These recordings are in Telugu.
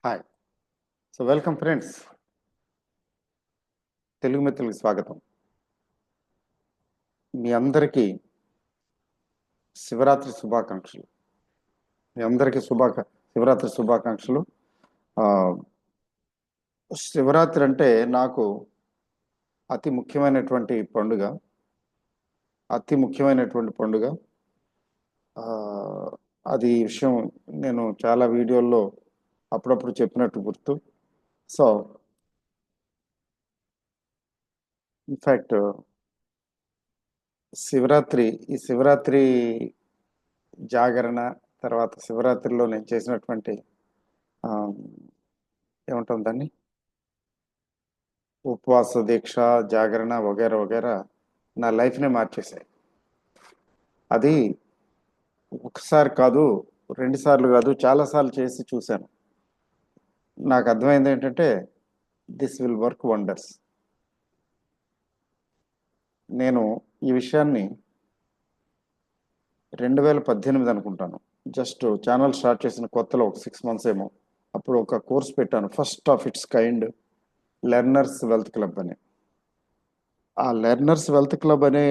Hi. So welcome friends. Telugu మిత్రులకు స్వాగతం. మీ అందరికీ శివరాత్రి శుభాకాంక్షలు. మీ అందరికీ శివరాత్రి శుభాకాంక్షలు. ఆ, శివరాత్రి అంటే నాకు అతి ముఖ్యమైనటువంటి పండుగ. అతి ముఖ్యమైనటువంటి పండుగ. ఆ, అది ఈ విషయం నేను చాలా వీడియోల్లో అప్పుడప్పుడు చెప్పినట్టు గుర్తు. సో ఇన్ఫ్యాక్ట్ ఈ శివరాత్రి జాగరణ తర్వాత శివరాత్రిలో నేను చేసినటువంటి ఆ, ఏమంటాం దాన్ని, ఉపవాస దీక్ష, జాగరణ వగేరా వగేరా నా లైఫ్నే మార్చేశాయి. అది ఒకసారి కాదు, రెండు సార్లు కాదు, చాలాసార్లు చేసి చూశాను. నాకు అర్థమైంది ఏంటంటే దిస్ విల్ వర్క్ వండర్స్. నేను ఈ విషయాన్ని 2018 అనుకుంటాను, జస్ట్ ఛానల్ స్టార్ట్ చేసిన కొత్తలో ఒక 6 months ఏమో, అప్పుడు ఒక కోర్స్ పెట్టాను, first of it's kind, learners wealth club అని. ఆ లెర్నర్స్ వెల్త్ క్లబ్ అనే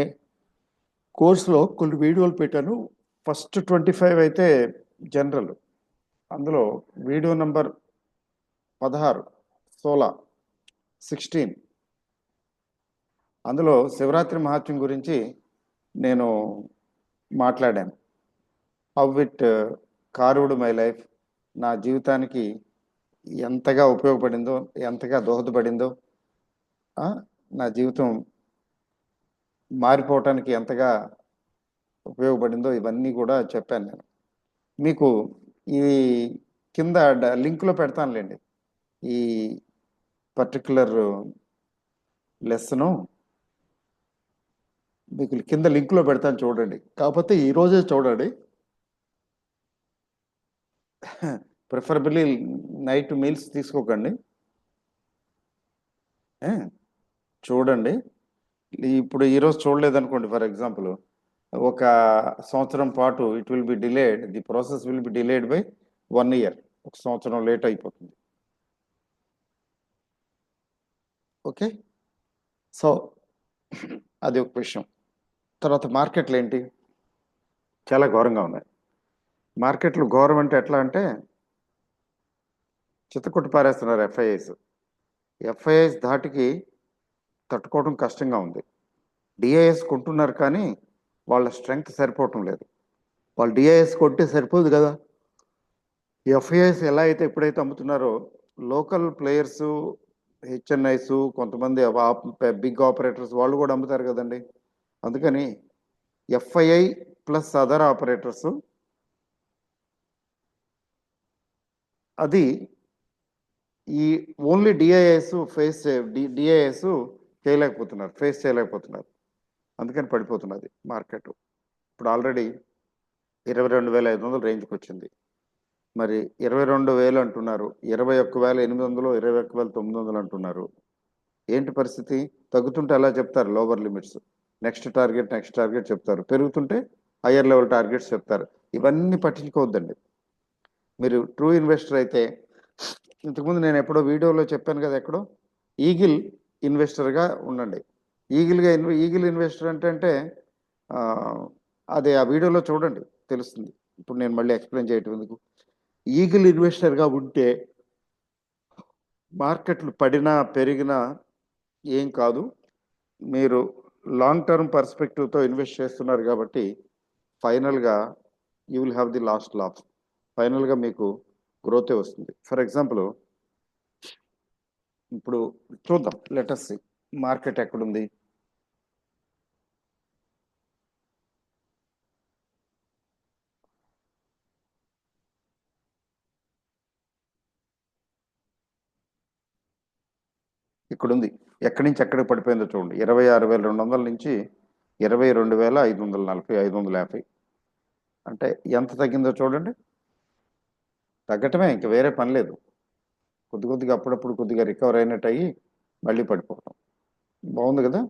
కోర్సులో కొన్ని వీడియోలు పెట్టాను. ఫస్ట్ 25 అయితే జనరల్. అందులో వీడియో నంబర్ 16, 16, 16 అందులో శివరాత్రి మహాత్మ్యం గురించి నేను మాట్లాడాను. How it carved my life, నా జీవితానికి ఎంతగా ఉపయోగపడిందో, ఎంతగా దోహదపడిందో, నా జీవితం మారిపోవటానికి ఎంతగా ఉపయోగపడిందో ఇవన్నీ కూడా చెప్పాను నేను మీకు. ఈ కింద లింక్లో పెడతానులేండి ఈ పర్టికులర్ లెసను. మీకు కింద లింక్లో పెడతాను, చూడండి. కాకపోతే ఈరోజే చూడండి, ప్రిఫరబుల్లీ నైట్ మీల్స్ తీసుకోకండి. చూడండి. ఇప్పుడు ఈరోజు చూడలేదనుకోండి, ఫర్ ఎగ్జాంపుల్ ఒక సంవత్సరం పాటు it will be delayed, the process will be delayed by 1 year. ఒక సంవత్సరం లేట్ అయిపోతుంది. ఓకే, సో అది ఒక విషయం. తర్వాత మార్కెట్లు ఏంటి, చాలా ఘోరంగా ఉన్నాయి. మార్కెట్లు ఘోరం అంటే ఎట్లా అంటే చిత్తకొట్టు పారేస్తున్నారు ఎఫ్ఐఐస్ ధాటికి తట్టుకోవడం కష్టంగా ఉంది. డిఐఎస్ కొంటున్నారు, కానీ వాళ్ళ స్ట్రెంగ్త్ సరిపోవటం లేదు. వాళ్ళు డిఐఎస్ కొంటే సరిపోదు కదా. ఎఫ్ఐఐస్ ఎలా అయితే ఎప్పుడైతే అమ్ముతున్నారో, లోకల్ ప్లేయర్స్, హెచ్ఎన్ఐస్, కొంతమంది బిగ్ ఆపరేటర్స్ వాళ్ళు కూడా అమ్ముతారు కదండి. అందుకని ఎఫ్ఐఐ ప్లస్ అదర్ ఆపరేటర్స్ అది ఈ ఓన్లీ డిఐఎస్ డిఐఎస్ ఫేస్ చేయలేకపోతున్నారు. అందుకని పడిపోతున్నది మార్కెట్. ఇప్పుడు ఆల్రెడీ 22,500 రేంజ్కి వచ్చింది. మరి 22,000 అంటున్నారు, 21,800, 21,900 అంటున్నారు. ఏంటి పరిస్థితి? తగ్గుతుంటే ఎలా చెప్తారు లోవర్ లిమిట్స్, నెక్స్ట్ టార్గెట్ చెప్తారు, పెరుగుతుంటే హయ్యర్ లెవెల్ టార్గెట్స్ చెప్తారు. ఇవన్నీ పట్టించుకోవద్దండి. మీరు ట్రూ ఇన్వెస్టర్ అయితే, ఇంతకుముందు నేను ఎప్పుడో వీడియోలో చెప్పాను కదా, ఎక్కడో, ఈగిల్ ఇన్వెస్టర్గా ఉండండి. ఈగిల్ ఇన్వెస్టర్ అంటే అదే ఆ వీడియోలో చూడండి, తెలుస్తుంది. ఇప్పుడు నేను మళ్ళీ ఎక్స్ప్లెయిన్ చేయటం ఎందుకు. ఈగిల్ ఇన్వెస్టర్గా ఉంటే మార్కెట్లు పడినా పెరిగినా ఏం కాదు. మీరు లాంగ్ టర్మ్ పర్స్పెక్టివ్తో ఇన్వెస్ట్ చేస్తున్నారు కాబట్టి ఫైనల్గా you will have the last loss. ఫైనల్గా మీకు గ్రోతే వస్తుంది. ఫర్ ఎగ్జాంపుల్ ఇప్పుడు చూద్దాం, లెటస్ సి మార్కెట్ ఎక్కడుంది. ఇక్కడుంది. ఎక్కడి నుంచి ఎక్కడికి పడిపోయిందో చూడండి. 26,200 నుంచి 22,540, 550. అంటే ఎంత తగ్గిందో చూడండి. తగ్గటమే, ఇంక వేరే పని లేదు. కొద్దిగా అప్పుడప్పుడు కొద్దిగా రికవర్ అయినట్టు అయ్యి మళ్ళీ పడిపోవటం. బాగుంది కదా.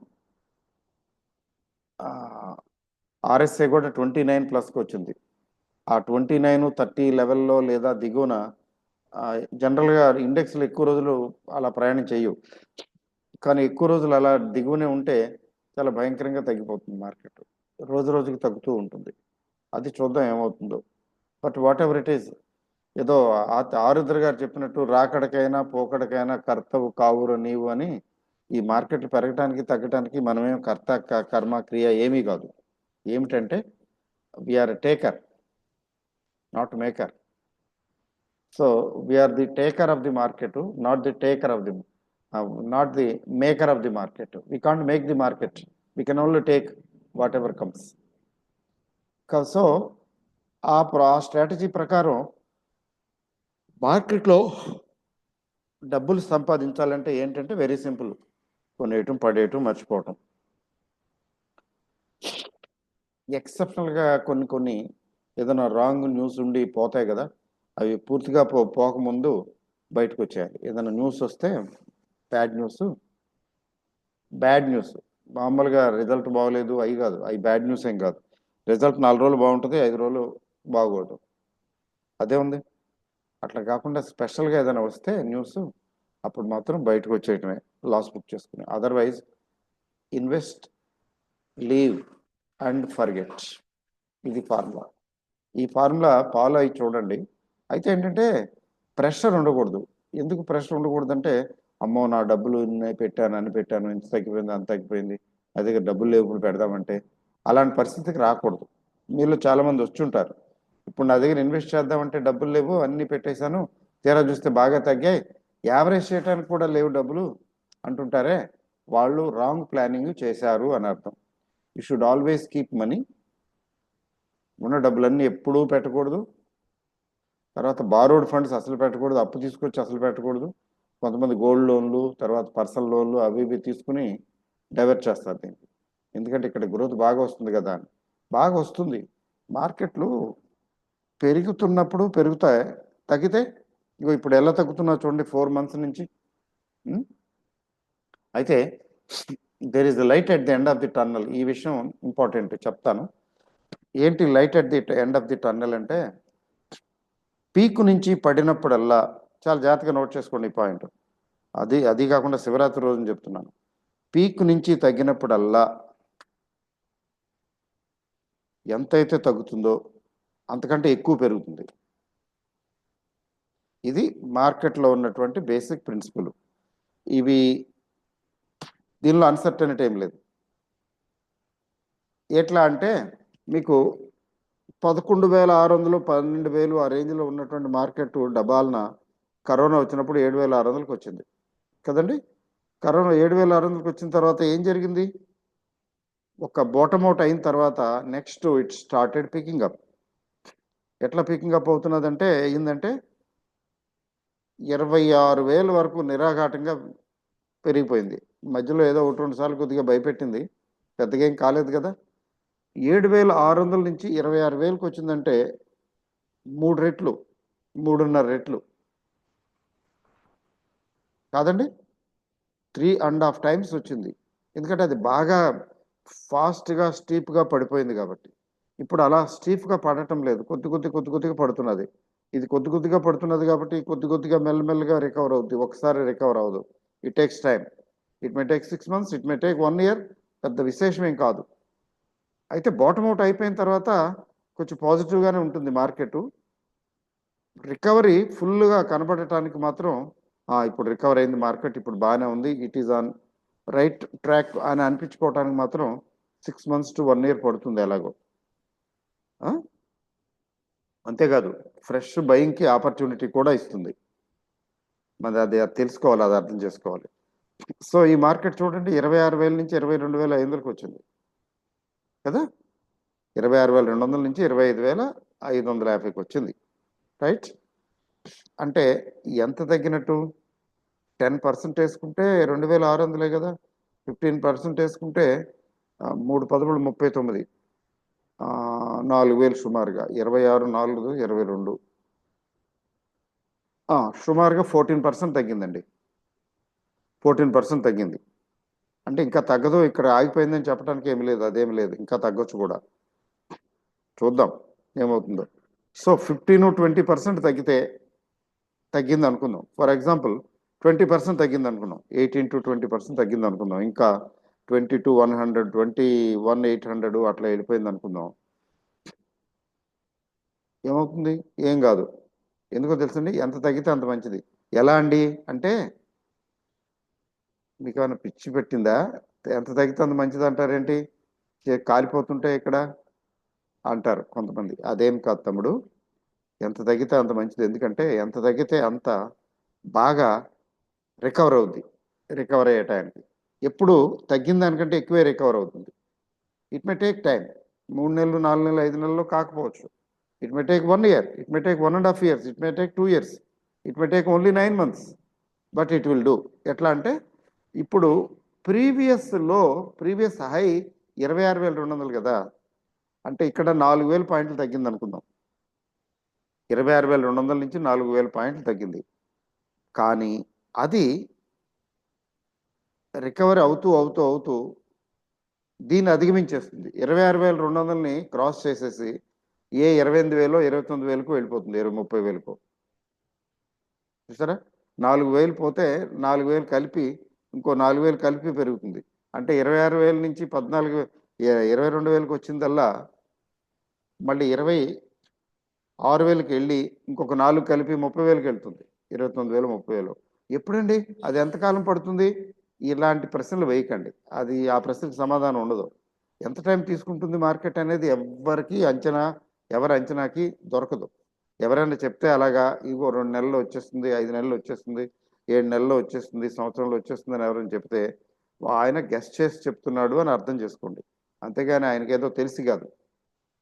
ఆర్ఎస్ఐ కూడా 29+ వచ్చింది. ఆ 29, 30 లెవెల్లో లేదా దిగువన జనరల్గా ఇండెక్స్లు ఎక్కువ రోజులు అలా ప్రయాణం చేయవు, కానీ ఎక్కువ రోజులు అలా దిగువనే ఉంటే చాలా భయంకరంగా తగ్గిపోతుంది మార్కెట్. రోజు రోజుకి తగ్గుతూ ఉంటుంది. అది చూద్దాం ఏమవుతుందో. But what ever it is, ఏదో ఆరుద్ర గారు చెప్పినట్టు రాకడకైనా పోకడకైనా కర్తవు కావురు నీవు అని, ఈ మార్కెట్లు పెరగటానికి తగ్గటానికి మనమేం కర్త కర్మ క్రియ ఏమీ కాదు. ఏమిటంటే we're taker, not maker. So we're the taker of the market, not the taker of the not the maker of the market. We can't make the market, we can only take whatever comes. So ఆ స్ట్రాటజీ ప్రకారం మార్కెట్లో డబ్బులు సంపాదించాలంటే ఏంటంటే వెరీ సింపుల్, కొనేయటం పడేయటం మర్చిపోవటం. ఎక్సెప్షనల్గా కొన్ని కొన్ని ఏదైనా రాంగ్ న్యూస్ ఉండి పోతాయి కదా, అవి పూర్తిగా పోకముందు బయటకు వచ్చేయాలి. ఏదైనా న్యూస్ వస్తే బ్యాడ్ న్యూస్ మామూలుగా రిజల్ట్ బాగోలేదు అవి కాదు, అవి బ్యాడ్ న్యూస్ ఏం కాదు. రిజల్ట్ 4 రోజులు బాగుంటుంది, 5 రోజులు బాగోదు, అదే ఉంది. అట్లా కాకుండా స్పెషల్గా ఏదైనా వస్తే న్యూస్, అప్పుడు మాత్రం బయటకు వచ్చేయటమే, లాస్ బుక్ చేసుకుని. Otherwise invest, leave and forget, ఇది ఫార్ములా. ఈ ఫార్ములా ఫాలో అయ్యి చూడండి. అయితే ఏంటంటే ప్రెషర్ ఉండకూడదు. ఎందుకు ప్రెషర్ ఉండకూడదు అంటే, అమ్మో నా డబ్బులు పెట్టాను ఇంత తగ్గిపోయింది అంత తగ్గిపోయింది, నా దగ్గర డబ్బులు లేవు ఇప్పుడు పెడదామంటే, అలాంటి పరిస్థితికి రాకూడదు. మీలో చాలామంది వచ్చుంటారు, ఇప్పుడు నా దగ్గర ఇన్వెస్ట్ చేద్దామంటే డబ్బులు లేవు, అన్నీ పెట్టేశాను, తీరా చూస్తే బాగా తగ్గాయి, యావరేజ్ చేయడానికి కూడా లేవు డబ్బులు అంటుంటారే, వాళ్ళు రాంగ్ ప్లానింగ్ చేశారు అని అర్థం. You should always keep money. ఉన్న డబ్బులన్నీ ఎప్పుడూ పెట్టకూడదు. తర్వాత బారోడ్ ఫండ్స్ అసలు పెట్టకూడదు, అప్పు తీసుకొచ్చి అసలు పెట్టకూడదు. కొంతమంది గోల్డ్ లోన్లు, తర్వాత పర్సనల్ లోన్లు అవి ఇవి తీసుకుని డైవర్ట్ చేస్తారు దీనికి. ఎందుకంటే ఇక్కడ గ్రోత్ బాగా వస్తుంది కదా అని. బాగా వస్తుంది, మార్కెట్లు పెరుగుతున్నప్పుడు పెరుగుతాయి, తగ్గితే ఇగో ఇప్పుడు ఎలా తగ్గుతున్నా చూడండి 4 months నుంచి. అయితే there is the light at the end of the tunnel. ఈ విషయం ఇంపార్టెంట్, చెప్తాను. ఏంటి light at the end of the tunnel అంటే, పీక్ నుంచి పడినప్పుడల్లా, చాలా జాగ్రత్తగా నోట్ చేసుకోండి ఈ పాయింట్, అది కాకుండా శివరాత్రి రోజుని చెప్తున్నాను. పీక్ నుంచి తగ్గినప్పుడల్లా ఎంతైతే తగ్గుతుందో అంతకంటే ఎక్కువ పెరుగుతుంది. ఇది మార్కెట్లో ఉన్నటువంటి బేసిక్ ప్రిన్సిపల్. దీనిలో అన్సర్టనిటీ ఏం లేదు. ఎట్లా అంటే, మీకు 11,600 12,000 ఆ రేంజ్లో ఉన్నటువంటి మార్కెట్ డబాల్న కరోనా వచ్చినప్పుడు 7,600కి వచ్చింది కదండి. కరోనా 7,600కి వచ్చిన తర్వాత ఏం జరిగింది? ఒక బాటమ్ అవుట్ అయిన తర్వాత next it started picking up. ఎట్లా పికింగ్ అప్ అవుతున్నదంటే ఏంటంటే 26,000 వరకు నిరాఘాటంగా పెరిగిపోయింది. మధ్యలో ఏదో 1-2 సార్లు కొద్దిగా భయపెట్టింది, పెద్దగా ఏం కాలేదు కదా. 7,600 నుంచి 26,000కి వచ్చిందంటే 3 రెట్లు, 3.5 రెట్లు కాదండి, 3.5 times వచ్చింది. ఎందుకంటే అది బాగా ఫాస్ట్గా స్టీప్గా పడిపోయింది కాబట్టి. ఇప్పుడు అలా స్టీఫ్గా పడటం లేదు, కొద్దిగా పడుతున్నది. ఇది కొద్దిగా పడుతున్నది కాబట్టి కొద్దిగా మెల్లమెల్లగా రికవర్ అవుద్ది, ఒకసారి రికవర్ అవ్వదు. It takes time. It may take 6 months, it may take 1 year, పెద్ద విశేషం ఏం కాదు. అయితే బాటమ్ అవుట్ అయిపోయిన తర్వాత కొంచెం పాజిటివ్గానే ఉంటుంది మార్కెట్. రికవరీ ఫుల్గా కనబడటానికి మాత్రం ఇప్పుడు రికవర్ అయింది మార్కెట్, ఇప్పుడు బాగానే ఉంది, it is on right track అని అనిపించుకోవటానికి మాత్రం 6 months to 1 year పడుతుంది ఎలాగో. అంతేకాదు ఫ్రెష్ బయింగ్కి ఆపర్చునిటీ కూడా ఇస్తుంది. మరి అది తెలుసుకోవాలి, అది అర్థం చేసుకోవాలి. సో ఈ మార్కెట్ చూడండి 26,000 నుంచి 22,500కి వచ్చింది కదా, 26,200 నుంచి 25,550కి వచ్చింది, రైట్. అంటే ఎంత తగ్గినట్టు? 10% వేసుకుంటే 2,600 కదా, 15% వేసుకుంటే 3 × 13 = 39, 4,000 సుమారుగా. 26, 4, 22, సుమారుగా 14% తగ్గిందండి. 14% తగ్గింది. అంటే ఇంకా తగ్గదు, ఇక్కడ ఆగిపోయిందని చెప్పడానికి ఏమి లేదు, అదేమి లేదు, ఇంకా తగ్గొచ్చు కూడా. చూద్దాం ఏమవుతుందో. సో 15-20% తగ్గితే తగ్గింది అనుకుందాం. ఫర్ ఎగ్జాంపుల్ 20% తగ్గింది అనుకున్నాం. 18 to 20% తగ్గింది అనుకుందాం. ఇంకా 22,100, 21,800 అట్లా వెళ్ళిపోయింది అనుకుందాం. ఏమవుతుంది? ఏం కాదు. ఎందుకో తెలుసండి, ఎంత తగ్గితే అంత మంచిది. ఎలా అండి అంటే, మీకు ఏమైనా పిచ్చి పెట్టిందా? ఎంత తగ్గితే అంత మంచిది అంటారేంటి? కాలిపోతుంటే ఇక్కడ అంటారు కొంతమంది. అదేం కాదు తమ్ముడు. ఎంత తగ్గితే అంత మంచిది. ఎందుకంటే ఎంత తగ్గితే అంత బాగా రికవర్ అవుద్ది. రికవర్ అయ్యే టైంకి ఎప్పుడు తగ్గిన దానికంటే ఎక్కువే రికవర్ అవుతుంది. It may take time. 3 నెలలు, 4 నెలలు, 5 నెలల్లో కాకపోవచ్చు. It may take 1 year, it may take 1.5 years, it may take 2 years, it may take only 9 months, but it will do. ఎట్లా అంటే, ఇప్పుడు ప్రీవియస్ హై 26,200 కదా, అంటే ఇక్కడ 4,000 పాయింట్లు తగ్గింది అనుకుందాం. 26,200 నుంచి 4,000 పాయింట్లు తగ్గింది. కానీ అది రికవరీ అవుతూ దీన్ని అధిగమించేస్తుంది. 26,200ని క్రాస్ చేసేసి 28,000, 29,000కు వెళ్ళిపోతుంది, 30,000కు. చూసారా? 4,000 పోతే 4,000 కలిపి ఇంకో 4,000 కలిపి పెరుగుతుంది. అంటే 26,000 నుంచి 22,000కి వచ్చిందల్లా మళ్ళీ 26,000కి వెళ్ళి ఇంకొక 4 కలిపి 30,000కి వెళ్తుంది. 29,000, 30,000. ఎప్పుడండి? అది ఎంతకాలం పడుతుంది? ఇలాంటి ప్రశ్నలు వేయకండి. అది ఆ ప్రశ్నకు సమాధానం ఉండదు. ఎంత టైం తీసుకుంటుంది మార్కెట్ అనేది ఎవరి అంచనాకి దొరకదు. ఎవరైనా చెప్తే అలాగా ఇగో 2 నెలల్లో వచ్చేస్తుంది, 5 నెలల్లో వచ్చేస్తుంది, 7 నెలల్లో వచ్చేస్తుంది, సంవత్సరంలో వచ్చేస్తుంది అని ఎవరైనా చెప్తే ఆయన గెస్ చేసి చెప్తున్నాడు అని అర్థం చేసుకోండి. అంతేగాని ఆయనకి ఏదో తెలిసి కాదు.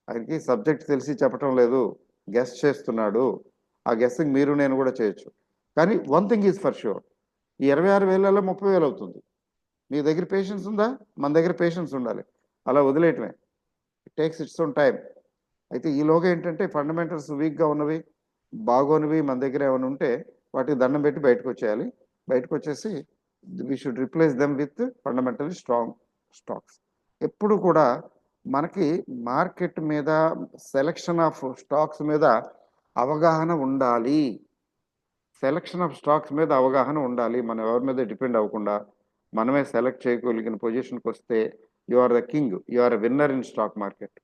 ఆయనకి సబ్జెక్ట్ తెలిసి చెప్పటం లేదు, గెస్ చేస్తున్నాడు. ఆ గెస్సింగ్ మీరు నేను కూడా చేయొచ్చు. కానీ one thing is for sure, ఈ 26,000 30,000 అవుతుంది. మీ దగ్గర పేషెన్స్ ఉందా? మన దగ్గర పేషెన్స్ ఉండాలి. అలా వదిలేయటమే. It takes its own time. అయితే ఈలోగా ఏంటంటే, ఫండమెంటల్స్ వీక్గా ఉన్నవి, బాగోనివి మన దగ్గర ఏమైనా ఉంటే వాటికి దండం పెట్టి బయటకు వచ్చేయాలి. బయటకు వచ్చేసి we should replace them with fundamentally strong stocks. ఎప్పుడు కూడా మనకి మార్కెట్ మీద, సెలెక్షన్ ఆఫ్ స్టాక్స్ మీద అవగాహన ఉండాలి. మనం ఎవరి మీద డిపెండ్ అవ్వకుండా మనమే సెలెక్ట్ చేయగలిగిన పొజిషన్కి వస్తే you are the king, you are a winner in stock market.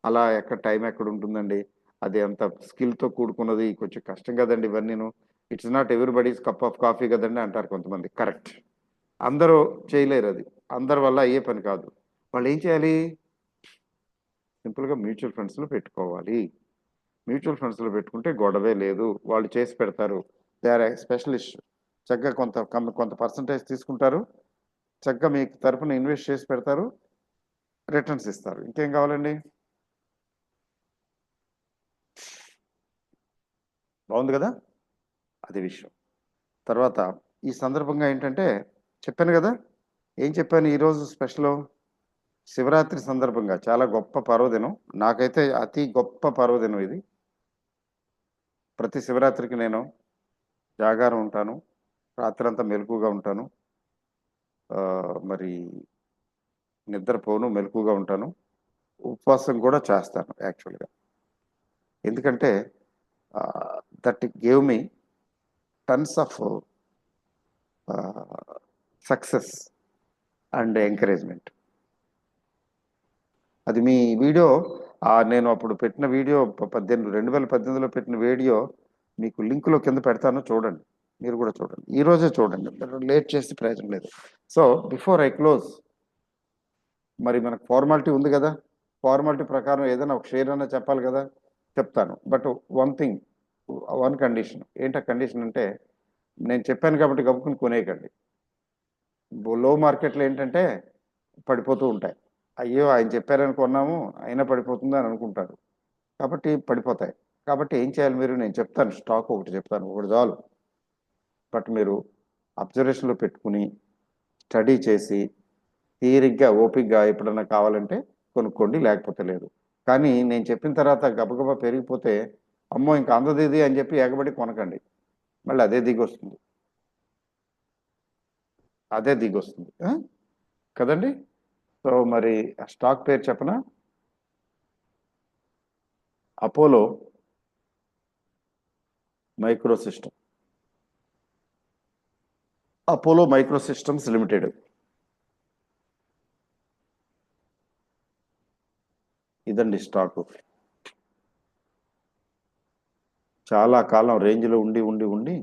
అలా టైం ఎక్కడ ఉంటుందండి? అది అంత స్కిల్తో కూడుకున్నది, కొంచెం కష్టం కదండి ఇవన్నీను. It's not everybody's cup of coffee కదండి అంటారు కొంతమంది. కరెక్ట్. అందరూ చేయలేరు అది. అందరి వల్ల అయ్యే పని కాదు. వాళ్ళు ఏం చేయాలి? సింపుల్గా మ్యూచువల్ ఫండ్స్లో పెట్టుకోవాలి. మ్యూచువల్ ఫండ్స్లో పెట్టుకుంటే గొడవే లేదు. వాళ్ళు చేసి పెడతారు. They are specialist. చక్కగా కొంత పర్సంటేజ్ తీసుకుంటారు, చక్కగా మీకు తరపున ఇన్వెస్ట్ చేసి పెడతారు, రిటర్న్స్ ఇస్తారు. ఇంకేం కావాలండి? బాగుంది కదా? అది విషయం. తర్వాత ఈ సందర్భంగా ఏంటంటే, చెప్పాను కదా, ఏం చెప్పాను ఈరోజు స్పెషల్? శివరాత్రి సందర్భంగా చాలా గొప్ప పర్వదినం. నాకైతే అతి గొప్ప పర్వదినం ఇది. ప్రతి శివరాత్రికి నేను జాగారం ఉంటాను, రాత్రంతా మెలకుగా ఉంటాను, మరి నిద్రపోను, మెలకుగా ఉంటాను, ఉపవాసం కూడా చేస్తాను యాక్చువల్గా. ఎందుకంటే that gave me tons of success and encouragement. అది మీ వీడియో, నేను అప్పుడు పెట్టిన వీడియో 2018లో పెట్టిన వీడియో మీకు లింకులో కింద పెడతాను, చూడండి. మీరు కూడా చూడండి, ఈరోజే చూడండి, లేట్ చేసి ప్రయోజనం లేదు. సో బిఫోర్ ఐ క్లోజ్, మరి మనకు ఫార్మాలిటీ ఉంది కదా, ఫార్మాలిటీ ప్రకారం ఏదైనా ఒక షేర్ అన్నా చెప్పాలి కదా. చెప్తాను, బట్ వన్ కండిషన్. ఏంటి ఆ కండిషన్ అంటే, నేను చెప్పాను కాబట్టి గబుకుని కొనేయకండి. లో మార్కెట్లో ఏంటంటే పడిపోతూ ఉంటాయి. అయ్యో ఆయన చెప్పారని కొన్నాము, అయినా పడిపోతుంది అని అనుకుంటారు, కాబట్టి పడిపోతాయి. కాబట్టి ఏం చేయాలి మీరు? నేను చెప్తాను, స్టాక్ ఒకటి చెప్తాను, ఒకటి చాలు. బట్ మీరు అబ్జర్వేషన్లో పెట్టుకుని స్టడీ చేసి తీరిగ్గా ఓపిక్గా ఎప్పుడన్నా కావాలంటే కొనుక్కోండి, లేకపోతే లేదు. కానీ నేను చెప్పిన తర్వాత గబగబా పెరిగిపోతే అమ్మో ఇంకా అందదిది అని చెప్పి ఎగబడి కొనకండి. మళ్ళీ అదే దిగొస్తుంది కదండి. సో మరి ఆ స్టాక్ పేరు చెప్పనా? Apollo micro system, Apollo micro systems limited. ఇదండి స్టాకు. చాలా కాలం రేంజ్లో ఉండి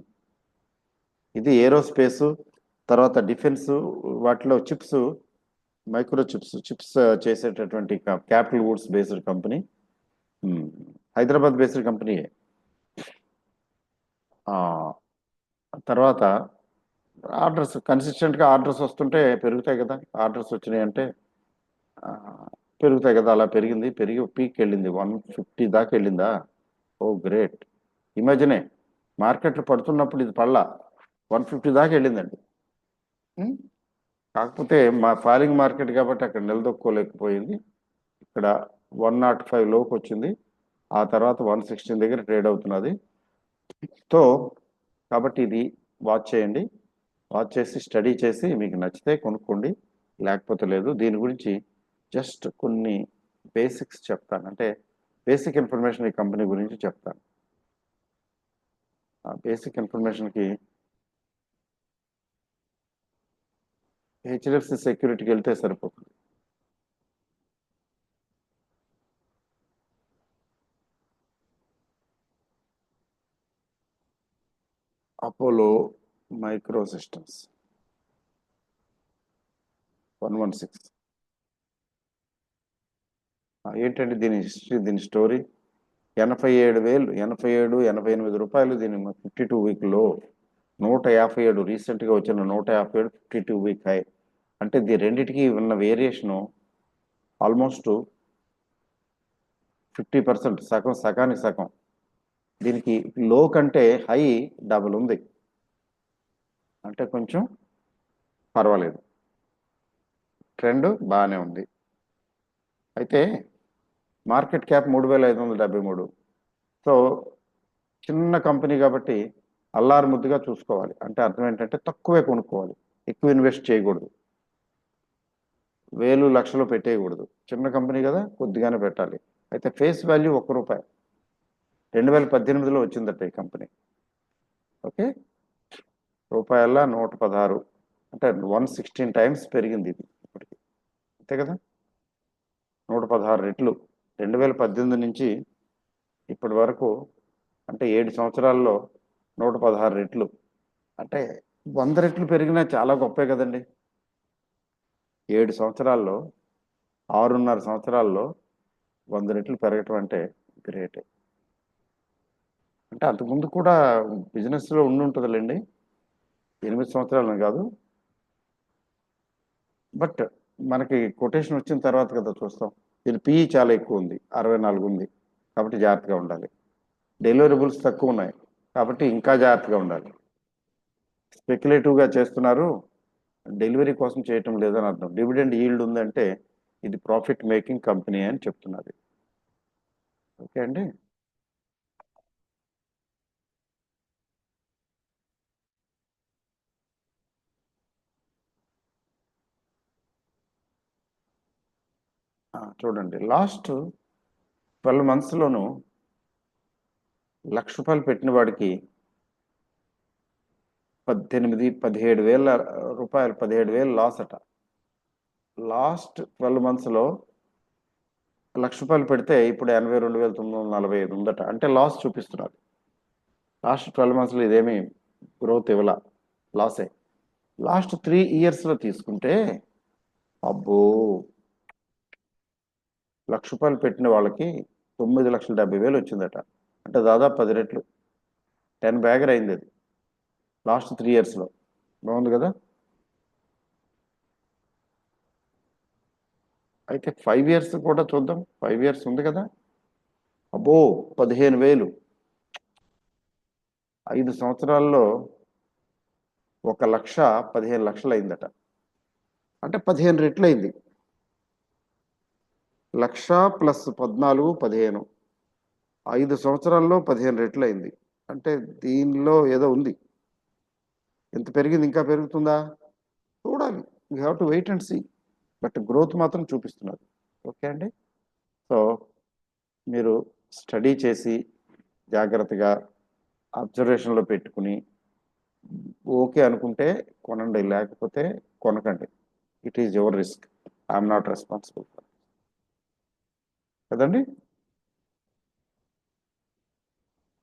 ఇది ఏరోస్పేస్, తర్వాత డిఫెన్స్, వాటిలో చిప్స్, మైక్రో చిప్స్ చేసేటటువంటి capital goods based company, Hyderabad based కంపెనీయే. తర్వాత ఆర్డర్స్ కన్సిస్టెంట్గా ఆర్డర్స్ వస్తుంటే పెరుగుతాయి కదా, ఆర్డర్స్ వచ్చినాయి అంటే పెరుగుతాయి కదా. అలా పెరిగి పీక్ వెళ్ళింది, 150 దాకా వెళ్ళిందా. ఓ గ్రేట్. ఇమాజినే, మార్కెట్లు పడుతున్నప్పుడు ఇది పడలా, 150 దాకా వెళ్ళిందండి. కాకపోతే మా ఫాలింగ్ మార్కెట్ కాబట్టి అక్కడ నిలదొక్కోలేకపోయింది. ఇక్కడ 105 లోకి వచ్చింది, ఆ తర్వాత 116 దగ్గర ట్రేడ్ అవుతున్నది. సో కాబట్టి ఇది వాచ్ చేయండి, వాచ్ చేసి స్టడీ చేసి మీకు నచ్చితే కొనుక్కోండి, లేకపోతే లేదు. దీని గురించి జస్ట్ కొన్ని బేసిక్స్ చెప్తాను, అంటే బేసిక్ ఇన్ఫర్మేషన్ ఈ కంపెనీ గురించి చెప్తాను. ఆ బేసిక్ ఇన్ఫర్మేషన్కి హెచ్డిఎఫ్సి సెక్యూరిటీకి వెళ్తే సరిపోతుంది. Apollo micro systems 116. ఏంటంటే దీని హిస్టరీ, దీని స్టోరీ. 87,000, 87-88 రూపాయలు దీని 52 వీక్లో. 157 రీసెంట్గా వచ్చిన 157 52 వీక్ హై. అంటే రెండిటికి ఉన్న వేరియేషను ఆల్మోస్ట్ 50%, సగానికి సగం. దీనికి లో కంటే హై డబుల్ ఉంది, అంటే కొంచెం పర్వాలేదు, ట్రెండ్ బాగానే ఉంది. అయితే మార్కెట్ క్యాప్ 3,573. సో చిన్న కంపెనీ కాబట్టి అల్లారు ముద్దుగా చూసుకోవాలి. అంటే అర్థం ఏంటంటే తక్కువే కొనుక్కోవాలి, ఎక్కువ ఇన్వెస్ట్ చేయకూడదు, వేలు లక్షలు పెట్టేయకూడదు. చిన్న కంపెనీ కదా, కొద్దిగానే పెట్టాలి. అయితే ఫేస్ వాల్యూ ₹1. 2018లో వచ్చిందట ఈ కంపెనీ. ఓకే, ₹116, అంటే 116 టైమ్స్ పెరిగింది ఇది ఇప్పటికి, అంతే కదా. 116 రెట్లు 2018 నుంచి ఇప్పటి వరకు, అంటే 7 సంవత్సరాల్లో 116 రెట్లు, అంటే 100 రెట్లు పెరిగినా చాలా గొప్పే కదండి. 7 సంవత్సరాల్లో, 6.5 సంవత్సరాల్లో 100 రెట్లు పెరగటం అంటే గ్రేటే. అంటే అంతకుముందు కూడా బిజినెస్లో ఉంటుందిలేండి, 8 సంవత్సరాలను కాదు. బట్ మనకి కొటేషన్ వచ్చిన తర్వాత కదా చూస్తాం. దీని పిఈ చాలా ఎక్కువ ఉంది, 64 ఉంది, కాబట్టి జాగ్రత్తగా ఉండాలి. డెలివరబుల్స్ తక్కువ ఉన్నాయి, కాబట్టి ఇంకా జాగ్రత్తగా ఉండాలి. స్పెక్యులేటివ్గా చేస్తున్నారు, డెలివరీ కోసం చేయటం లేదని అర్థం. డివిడెండ్ ఈల్డ్ ఉందంటే ఇది ప్రాఫిట్ మేకింగ్ కంపెనీ అని చెప్తున్నది. ఓకే అండి. చూడండి, లాస్ట్ 12 monthsలోను ₹1,00,000 పెట్టిన వాడికి 17,000 లాస్ అట. లాస్ట్ 12 monthsలో ₹1,00,000 పెడితే ఇప్పుడు 82,945 ఉందట, అంటే లాస్ చూపిస్తున్నారు. లాస్ట్ 12 monthsలో ఇదేమి గ్రోత్ ఇవ్వాల, లాసే. లాస్ట్ 3 yearsలో తీసుకుంటే అబ్బో, ₹1,00,000 పెట్టిన వాళ్ళకి 9,70,000 వచ్చిందట, అంటే దాదాపు 10 రెట్లు, 10 బ్యాగర్ అయింది అది లాస్ట్ 3 yearsలో. బాగుంది కదా. అయితే 5 years కూడా చూద్దాం. 5 years ఉంది కదా. అబ్బో, 15,000. 5 సంవత్సరాల్లో 1,15,00,000 అయిందట, అంటే 15 రెట్లు అయింది. 1,00,000 ప్లస్ 14, 15, 5 సంవత్సరాల్లో 15 రెట్లు అయింది. అంటే దీనిలో ఏదో ఉంది. ఎంత పెరిగింది, ఇంకా పెరుగుతుందా చూడాలి. We have to wait and see. But growth మాత్రం చూపిస్తున్నారు. ఓకే అండి. సో మీరు స్టడీ చేసి జాగ్రత్తగా అబ్జర్వేషన్లో పెట్టుకుని ఓకే అనుకుంటే కొనండి, లేకపోతే కొనకండి. It is your risk. I'm not responsible కదండి.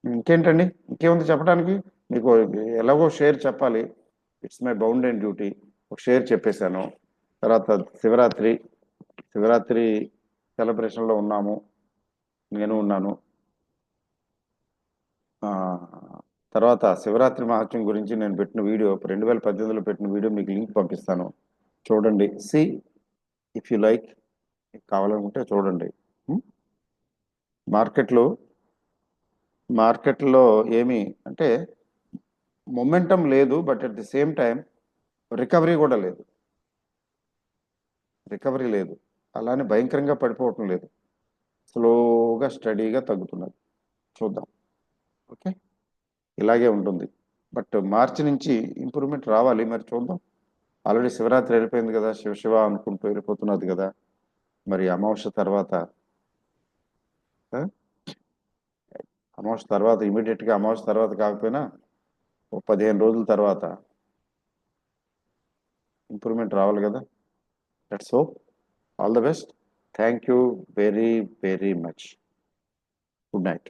ఇంకేంటండి, ఇంకేముంది చెప్పడానికి? మీకు ఎలాగో షేర్ చెప్పాలి, it's my bound and duty. ఒక షేర్ చెప్పేశాను. తర్వాత శివరాత్రి శివరాత్రి సెలబ్రేషన్లో ఉన్నాము, నేను ఉన్నాను. ఆ, తర్వాత శివరాత్రి మహత్యం గురించి నేను పెట్టిన వీడియో 2018లో పెట్టిన వీడియో మీకు లింక్ పంపిస్తాను, చూడండి. సి ఇఫ్ యు లైక్, కావాలనుకుంటే చూడండి. ఉం? మార్కెట్లో మార్కెట్లో ఏమి అంటే మొమెంటం లేదు, but at the same time recovery కూడా లేదు. రికవరీ లేదు, అలానే భయంకరంగా పడిపోవటం లేదు, స్లోగా స్టడీగా తగ్గుతున్నది. చూద్దాం. ఓకే, ఇలాగే ఉంటుంది. బట్ మార్చి నుంచి ఇంప్రూవ్మెంట్ రావాలి, మరి చూద్దాం. ఆల్రెడీ శివరాత్రి వెళ్ళిపోయింది కదా, శివ శివ అనుకుంటూ వెళ్ళిపోతున్నది కదా. మరి అమావాస్య తర్వాత ఆ? అమావాస్య తర్వాత, ఇమీడియట్గా అమావాస్య తర్వాత కాకపోయినా ఒక 15 రోజుల తర్వాత ఇంప్రూవ్మెంట్ రావాలి కదా. Let's hope. All the best. Thank you very very much. Good night.